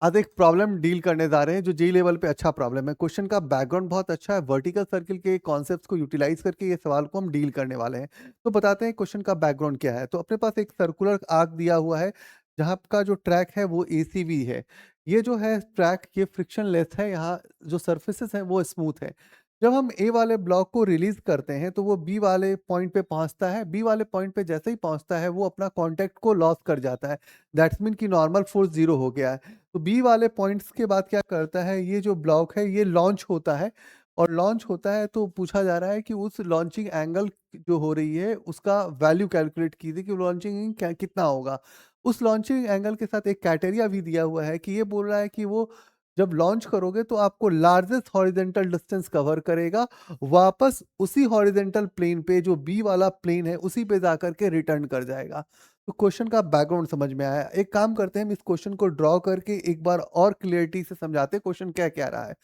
आज एक problem deal करने जा रहे हैं जो जी लेवल पे अच्छा प्रॉब्लम है। क्वेश्चन का बैकग्राउंड बहुत अच्छा है। वर्टिकल सर्किल के कॉन्सेप्ट्स को यूटिलाइज करके ये सवाल को हम डील करने वाले हैं। तो बताते हैं क्वेश्चन का बैकग्राउंड क्या है। तो अपने पास एक सर्कुलर आर्क दिया हुआ है जहाँ का जो ट्रैक है वो एसीवी है। ये जो है ट्रैक ये फ्रिक्शनलेस है। यहाँ जो सर्फेसेस हैं वो स्मूथ है। जब हम ए वाले ब्लॉक को रिलीज करते हैं तो वो बी वाले पॉइंट पे पहुंचता है। बी वाले पॉइंट पे जैसे ही पहुंचता है वो अपना कॉन्टैक्ट को लॉस कर जाता है। दैट्स मीन कि नॉर्मल फोर्स जीरो हो गया है। तो बी वाले पॉइंट्स के बाद क्या करता है, ये जो ब्लॉक है ये लॉन्च होता है। और लॉन्च होता है तो पूछा जा रहा है कि उस लॉन्चिंग एंगल जो हो रही है उसका वैल्यू कैलकुलेट कीजिए कि लॉन्चिंग कितना होगा। उस लॉन्चिंग एंगल के साथ एक क्राइटेरिया भी दिया हुआ है कि ये बोल रहा है कि वो जब लॉन्च करोगे तो आपको लार्जेस्ट हॉरिजेंटल डिस्टेंस कवर करेगा, वापस उसी हॉरिजेंटल प्लेन पे जो बी वाला प्लेन है उसी पे जाकर के रिटर्न कर जाएगा। तो क्वेश्चन का बैकग्राउंड समझ में आया। एक काम करते हैं, हम इस क्वेश्चन को ड्रॉ करके एक बार और क्लियरिटी से समझाते हैं क्वेश्चन क्या कह रहा है।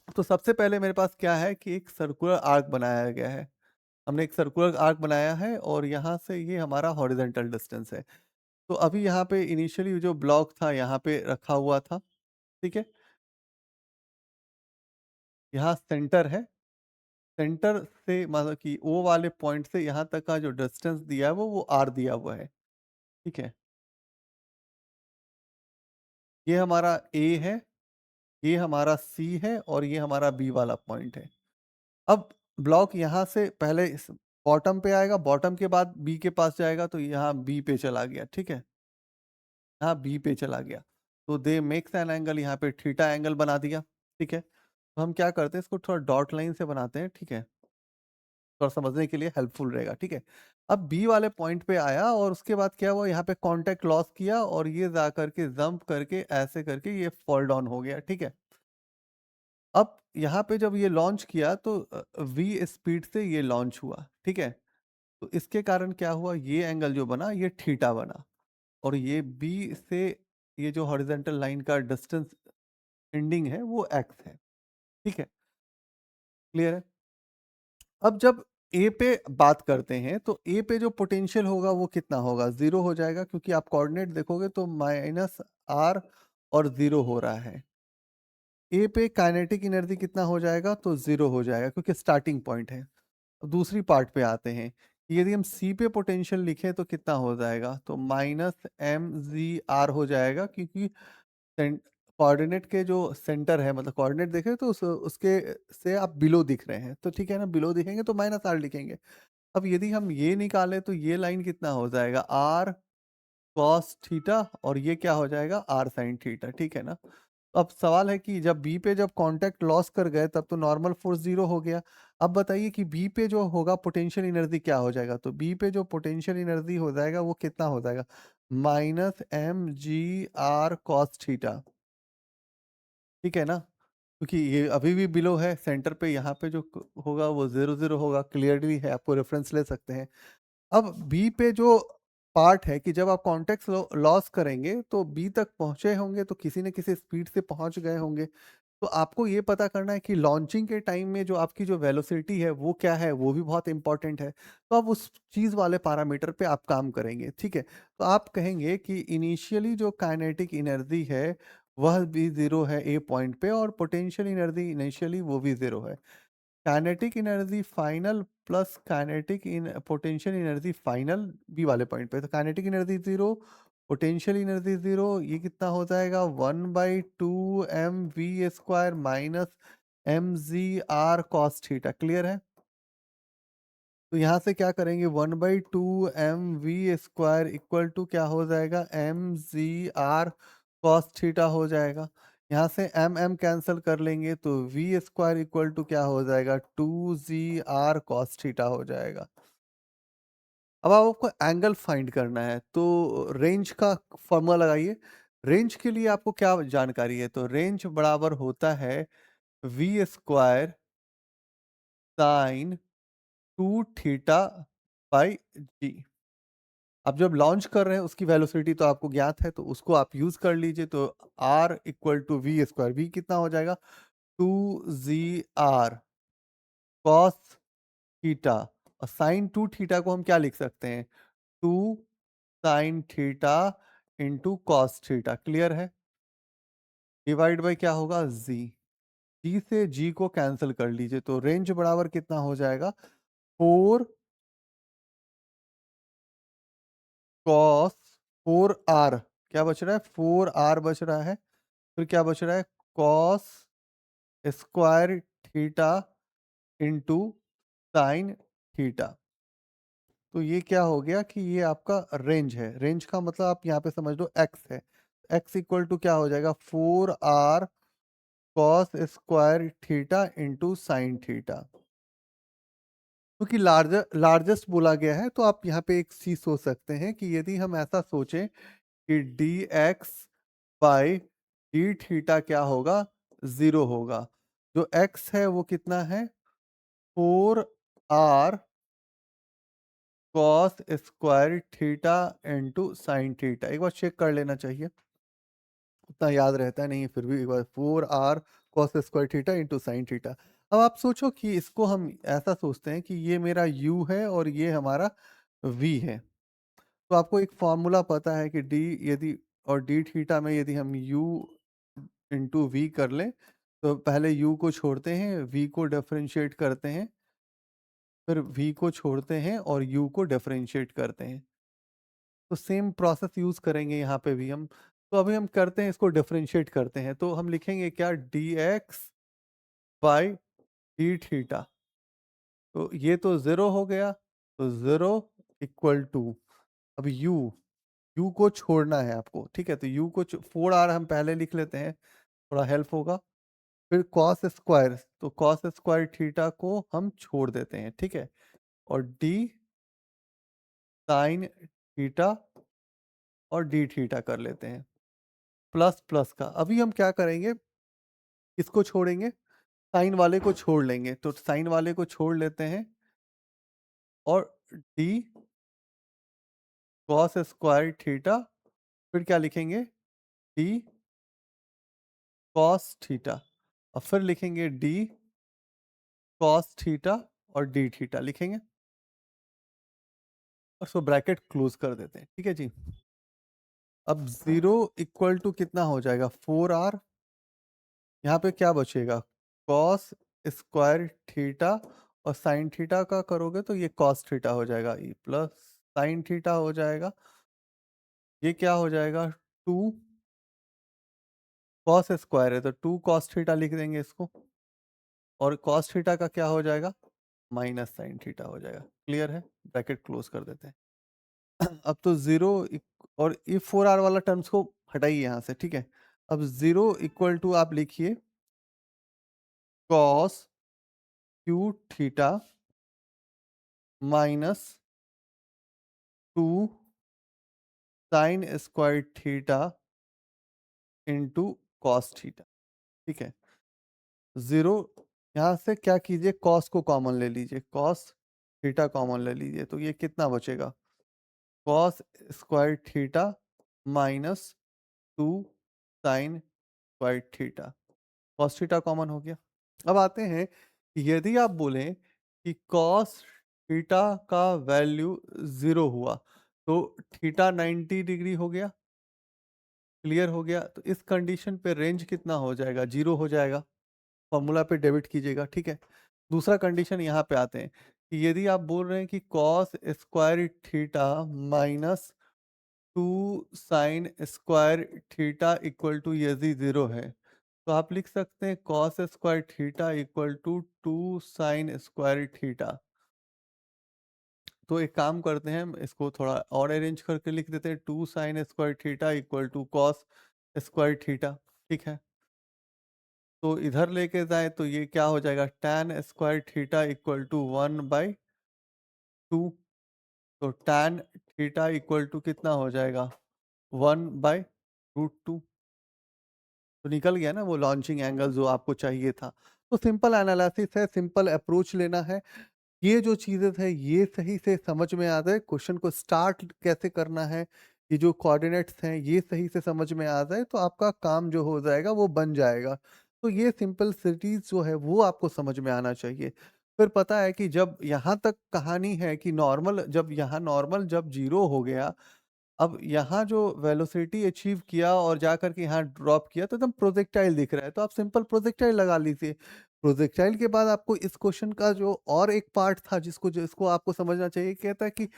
तो सबसे पहले मेरे पास क्या है कि एक सर्कुलर आर्क बनाया गया है। हमने एक सर्कुलर आर्क बनाया है और यहाँ से ये हमारा हॉरिजेंटल डिस्टेंस है। तो अभी यहाँ पे इनिशियली जो ब्लॉक था यहाँ पे रखा हुआ था, ठीक है। यहाँ सेंटर है। सेंटर से मतलब कि ओ वाले पॉइंट से यहाँ तक का जो डिस्टेंस दिया है वो आर दिया हुआ है, ठीक है। ये हमारा ए है, ये हमारा सी है और ये हमारा बी वाला पॉइंट है। अब ब्लॉक यहाँ से पहले इस बॉटम पे आएगा, बॉटम के बाद बी के पास जाएगा तो यहाँ बी पे चला गया, ठीक है। यहाँ बी पे चला गया तो दे मेक्स एन एंगल, यहाँ पे थीटा एंगल बना दिया, ठीक है। तो हम क्या करते हैं, इसको थोड़ा डॉट लाइन से बनाते हैं, ठीक है, थोड़ा समझने के लिए हेल्पफुल रहेगा, ठीक है। अब बी वाले पॉइंट पे आया और उसके बाद क्या हुआ, यहाँ पे कांटेक्ट लॉस किया और ये जा करके जंप करके ऐसे करके ये फॉल डाउन हो गया, ठीक है। अब यहाँ पे जब ये लॉन्च किया तो वी स्पीड से ये लॉन्च हुआ, ठीक है। तो इसके कारण क्या हुआ, ये एंगल जो बना ये थीटा बना और ये बी से ये जो हॉरिजेंटल लाइन का डिस्टेंस एंडिंग है वो एक्स है, ठीक है। क्लियर है। अब जब ए पे बात करते हैं तो ए पे जो पोटेंशियल होगा वो कितना होगा, जीरो हो जाएगा, क्योंकि आप कोऑर्डिनेट देखोगे तो माइनस आर और जीरो हो रहा है। ए पे काइनेटिक एनर्जी कितना हो जाएगा, तो जीरो हो जाएगा क्योंकि स्टार्टिंग पॉइंट है। अब दूसरी पार्ट पे आते हैं कि यदि हम सी पे पोटेंशियल लिखें तो कितना हो जाएगा, तो माइनस एम जी आर हो जाएगा, क्योंकि कोऑर्डिनेट के जो सेंटर है, मतलब कोऑर्डिनेट देखें तो उसके से आप बिलो दिख रहे हैं, तो ठीक है ना, बिलो दिखेंगे तो माइनस आर लिखेंगे। अब यदि हम ये निकालें तो ये लाइन कितना हो जाएगा, आर कॉस थीटा और ये क्या हो जाएगा, आर साइन थीटा, ठीक है ना। तो अब सवाल है कि जब बी पे जब कांटेक्ट लॉस कर गए तब तो नॉर्मल फोर्स जीरो हो गया। अब बताइए कि बी पे जो होगा पोटेंशियल एनर्जी क्या हो जाएगा, तो बी पे जो पोटेंशियल एनर्जी हो जाएगा वो कितना हो जाएगा, minus M G R cos theta, ठीक है ना। क्योंकि ये अभी भी बिलो है सेंटर पे, यहाँ पे जो होगा वो जीरो जीरो होगा, क्लियरली है, आपको रेफरेंस ले सकते हैं। अब बी पे जो पार्ट है कि जब आप कॉन्टेक्ट लॉस करेंगे तो बी तक पहुंचे होंगे तो किसी न किसी स्पीड से पहुंच गए होंगे। तो आपको ये पता करना है कि लॉन्चिंग के टाइम में जो आपकी जो वेलोसिटी है वो क्या है, वो भी बहुत इंपॉर्टेंट है। तो आप उस चीज वाले पैरामीटर पे आप काम करेंगे, ठीक है। तो आप कहेंगे कि इनिशियली जो काइनेटिक एनर्जी है वह भी जीरो है ए पॉइंट पे, और पोटेंशियल एनर्जी इनिशियली वो भी जीरो है। Kinetic energy final plus kinetic in potential energy final B वाले पॉइंट पे, तो kinetic energy zero, potential energy zero, ये कितना हो जाएगा, 1/2 mv² minus M G R cos theta. Clear है। तो यहाँ से क्या करेंगे, 1/2 mv² इक्वल टू क्या हो जाएगा, M G R cos theta हो जाएगा। यहाँ से एम एम कैंसिल कर लेंगे तो v² इक्वल टू क्या हो जाएगा, 2 g r कॉस थीटा हो जाएगा। अब आपको एंगल फाइंड करना है तो रेंज का फॉर्मूला लगाइए। रेंज के लिए आपको क्या जानकारी है, तो रेंज बराबर होता है v² साइन 2 थीटा/g। आप जब लॉन्च कर रहे हैं उसकी वेलोसिटी तो आपको ज्ञात है, तो उसको आप यूज कर लीजिए। तो r equal to v², v कितना हो जाएगा, 2 g r कॉस थीटा, और साइन 2 थीटा को हम क्या लिख सकते हैं, 2 sine theta into cos theta. Clear है। डिवाइड बाय क्या होगा जी। जी से जी को कैंसिल कर लीजिए तो रेंज बराबर कितना हो जाएगा 4 कॉस 4r क्या बच रहा है 4r बच रहा है। फिर क्या बच रहा है cos square theta into sine theta. तो ये क्या हो गया कि ये आपका रेंज है। रेंज का मतलब आप यहाँ पे समझ लो एक्स है। एक्स इक्वल टू क्या हो जाएगा 4r cos square theta into sine theta. क्योंकि लार्जेस्ट बोला गया है तो आप यहाँ पे एक चीज सोच सकते हैं कि यदि हम ऐसा सोचें कि D x by D theta क्या होगा 0 होगा। जो x है वो कितना है 4r cos square theta into sine theta. एक बार चेक कर लेना चाहिए, उतना याद रहता नहीं है फिर भी एक बार 4r cos square theta into sine theta. अब आप सोचो कि इसको हम ऐसा सोचते हैं कि ये मेरा u है और ये हमारा v है। तो आपको एक फॉर्मूला पता है कि d यदि और d थीटा में यदि हम u इंटू वी कर लें तो पहले u को छोड़ते हैं v को डिफरेंशिएट करते हैं, फिर v को छोड़ते हैं और u को डिफरेंशिएट करते हैं। तो सेम प्रोसेस यूज करेंगे यहाँ पे भी हम। तो अभी हम करते हैं इसको डिफरेंशिएट करते हैं तो हम लिखेंगे क्या D x by D theta. तो ये तो जीरो हो गया तो जीरो इक्वल टू अब यू को छोड़ना है आपको, ठीक है। तो यू को 4r हम पहले लिख लेते हैं थोड़ा हेल्प होगा। फिर कॉस स्क्वायर तो कॉस स्क्वायर थीटा को हम छोड़ देते हैं, ठीक है। और डी साइन थीटा और डी थीटा कर लेते हैं प्लस प्लस का। अभी हम क्या करेंगे किसको छोड़ेंगे साइन वाले को छोड़ लेंगे तो साइन वाले को छोड़ लेते हैं और डी कॉस स्क्वायर थीटा फिर क्या लिखेंगे डी कॉस थीटा और फिर लिखेंगे डी कॉस थीटा और डी थीटा लिखेंगे और उसको ब्रैकेट क्लोज कर देते हैं, ठीक है जी। अब जीरो इक्वल टू कितना हो जाएगा 4r। यहाँ पे क्या बचेगा कॉस स्क्वायर थीटा और साइन थीटा का करोगे तो ये कॉस थीटा हो जाएगा ई प्लस साइन थीटा हो जाएगा। ये क्या हो जाएगा 2 कॉस स्क्वायर है तो 2 कॉस थीटा लिख देंगे इसको और कॉस थीटा का क्या हो जाएगा माइनस साइन थीटा हो जाएगा। क्लियर है, ब्रैकेट क्लोज कर देते हैं। अब तो जीरो और ये 4r वाला टर्म्स को हटाइए यहाँ से, ठीक है। अब जीरो इक्वल टू आप लिखिए cos Q theta minus 2 sine square theta into cos theta, ठीक है। जीरो यहाँ से क्या कीजिए कॉस को कॉमन ले लीजिए, कॉस थीटा कॉमन ले लीजिए तो ये कितना बचेगा cos square theta minus 2 sine square theta. Cos theta common हो गया। अब आते हैं यदि आप बोलें कि कॉस थीटा का वैल्यू 0 हुआ तो थीटा 90 डिग्री हो गया। क्लियर हो गया। तो इस कंडीशन पे रेंज कितना हो जाएगा 0 हो जाएगा। फॉर्मूला पे डेबिट कीजिएगा, ठीक है। दूसरा कंडीशन यहाँ पे आते हैं कि यदि आप बोल रहे हैं कि cos square theta minus 2 sine square theta equal to यदि 0 है तो आप लिख सकते हैं cos square theta equal to 2 sine square theta. तो एक काम करते हैं हम इसको थोड़ा और अरेंज करके लिख देते हैं 2 sine square theta equal to cos square theta, ठीक है। तो इधर लेके जाए तो ये क्या हो जाएगा tan square theta equal to 1/2। तो tan थीटा इक्वल टू कितना हो जाएगा 1/√2। तो निकल गया ना वो लॉन्चिंग एंगल जो आपको चाहिए था। तो सिंपल एनालिसिस है, सिंपल अप्रोच लेना है। ये जो चीज़ें थे ये सही से समझ में आ जाए, क्वेश्चन को स्टार्ट कैसे करना है, ये जो कोऑर्डिनेट्स हैं ये सही से समझ में आ जाए तो आपका काम जो हो जाएगा वो बन जाएगा। तो ये सिंपल सिटीज़ जो है वो आपको समझ में आना चाहिए। फिर पता है कि जब यहाँ तक कहानी है कि नॉर्मल जब यहाँ नॉर्मल जब 0 हो गया अब यहाँ जो वेलोसिटी अचीव किया और जाकर के यहाँ ड्रॉप किया तो एकदम प्रोजेक्टाइल दिख रहा है, तो आप सिंपल प्रोजेक्टाइल लगा लीजिए। प्रोजेक्टाइल के बाद आपको इस क्वेश्चन का जो और एक पार्ट था जिसको आपको समझना चाहिए, कहता है कि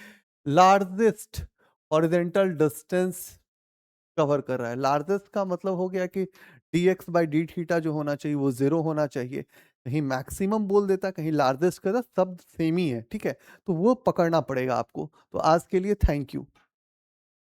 लार्जेस्ट हॉरिजॉन्टल डिस्टेंस कवर कर रहा है। लार्जेस्ट का मतलब हो गया कि dx बाई डी थीटा जो होना चाहिए वो 0 होना चाहिए। कहीं मैक्सिमम बोल देता, कहीं लार्जेस्ट कहता, सब सेम ही है, ठीक है? तो वो पकड़ना पड़ेगा आपको। तो आज के लिए थैंक यू।